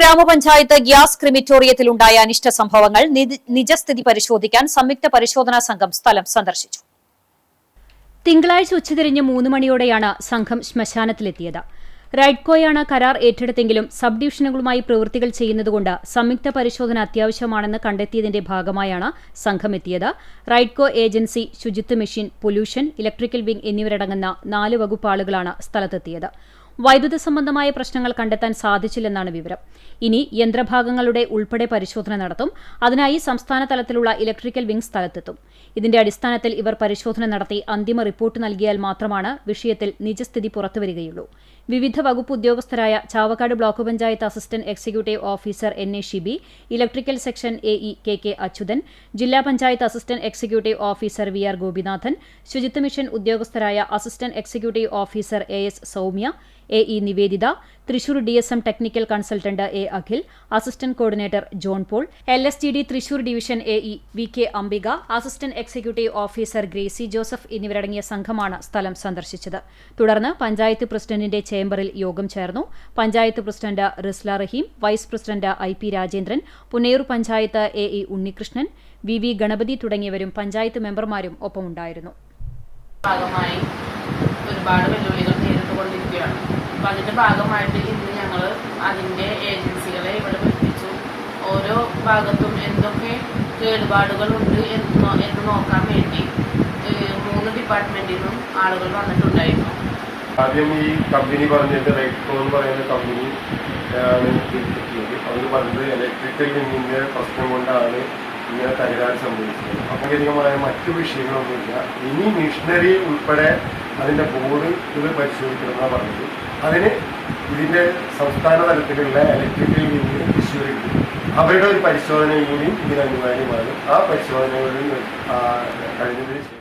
ഗ്രാമപഞ്ചായത്ത് ഗ്യാസ് ക്രിമിറ്റോറിയത്തിലുണ്ടായ അനിഷ്ട സംഭവങ്ങൾ നിജസ്ഥിതി പരിശോധിക്കാൻ സംയുക്ത പരിശോധനാ സംഘം സ്ഥലം സന്ദർശിച്ചു. തിങ്കളാഴ്ച ഉച്ചതിരിഞ്ഞ് 3 മണിയോടെയാണ് സംഘം ശ്മശാനത്തിലെത്തിയത്. റൈഡ്കോയാണ് കരാർ ഏറ്റെടുത്തെങ്കിലും സബ് ഡിവിഷനുകളുമായി പ്രവൃത്തികൾ ചെയ്യുന്നതുകൊണ്ട് സംയുക്ത പരിശോധന അത്യാവശ്യമാണെന്ന് കണ്ടെത്തിയതിന്റെ ഭാഗമായാണ് സംഘം എത്തിയത്. റൈഡ്കോ ഏജൻസി, ശുചിത്വ മെഷീൻ, പൊല്യൂഷൻ, ഇലക്ട്രിക്കൽ വിംഗ് എന്നിവരടങ്ങുന്ന 4 വകുപ്പ് ആളുകളാണ് സ്ഥലത്തെത്തിയത്. വൈദ്യുത സംബന്ധമായ പ്രശ്നങ്ങൾ കണ്ടെത്താൻ സാധിച്ചില്ലെന്നാണ് വിവരം. ഇനി യന്ത്രഭാഗങ്ങളുടെ ഉൾപ്പെടെ പരിശോധന നടത്തും. അതിനായി സംസ്ഥാന തലത്തിലുള്ള ഇലക്ട്രിക്കൽ വിംഗ് സ്ഥലത്തെത്തും. ഇതിന്റെ അടിസ്ഥാനത്തിൽ ഇവർ പരിശോധന നടത്തി അന്തിമ റിപ്പോർട്ട് നൽകിയാൽ മാത്രമാണ് വിഷയത്തിൽ നിജസ്ഥിതി പുറത്തുവരികയുള്ളൂ. വിവിധ വകുപ്പ് ഉദ്യോഗസ്ഥരായ Chavakkad block panchayat assistant executive officer NA Shibi, electrical section AE KK Achuthan, ജില്ലാ panchayat assistant executive officer VR Gopinathan, ശുചിത്വ മിഷൻ ഉദ്യോഗസ്ഥരായ assistant executive officer AS Soumya, AE Niveditha, Thrissur DSM technical consultant A Akhil, assistant coordinator John Paul, LSTD Thrissur division AE VK Ambika, assistant executive officer Gracy Joseph എന്നിവരടങ്ങിയ സംഘമാണ് സ്ഥലം സന്ദർശിച്ചത്. തുടർന്ന് പഞ്ചായത്ത് പ്രസിഡന്റിന്റെ ചേംബറിൽ യോഗം ചേർന്നു. Panchayat president Risla Raheem, vice president IP Rajendran, Punnayur panchayat AE Unnikrishnan, VV Ganapathi തുടങ്ങിയവരും പഞ്ചായത്ത് മെമ്പർമാരും ഒപ്പമുണ്ടായിരുന്നു. ഒരുപാട് വെല്ലുവിളികൾ നേരിട്ടുകൊണ്ടിരിക്കുകയാണ്. അപ്പം അതിൻ്റെ ഭാഗമായിട്ട് ഇന്ന് ഞങ്ങൾ അതിൻ്റെ ഏജൻസികളെ ഇവിടെ വിളിപ്പിച്ചു. ഓരോ ഭാഗത്തും എന്തൊക്കെ കേടുപാടുകളുണ്ട് എന്ന് നോക്കാൻ വേണ്ടി 3 ഡിപ്പാർട്ട്മെൻറ്റിൽ നിന്നും ആളുകൾ വന്നിട്ടുണ്ടായിരുന്നു. ആദ്യം ഈ കമ്പനി പറഞ്ഞിട്ട് റൈഡ്കോ എന്ന് പറയുന്ന കമ്പനി ആണ് എത്തിയത്. അവർ പറഞ്ഞത് ഇലക്ട്രിക്കൽ വിങ്ങിൻ്റെ പ്രശ്നം കൊണ്ടാണ് ഇങ്ങനെ തകരാറ് സംഭവിച്ചത്. അപകടകരമായ മറ്റു വിഷയങ്ങളൊന്നുമില്ല. ഇനി മിഷനറി ഉൾപ്പെടെ അതിൻ്റെ ബോർഡ് ഇത് പരിശോധിക്കണമെന്നാണ് പറഞ്ഞത്. അതിന് ഇതിൻ്റെ സംസ്ഥാന തലത്തിലുള്ള ഇലക്ട്രിക്കൽ വിങ് തൃശ്ശൂരുണ്ട്. അവരുടെ ഒരു പരിശോധന കൂടി ഇതിന് അനിവാര്യമാണ്. ആ പരിശോധനകളിൽ കഴിഞ്ഞതിന് ശേഷം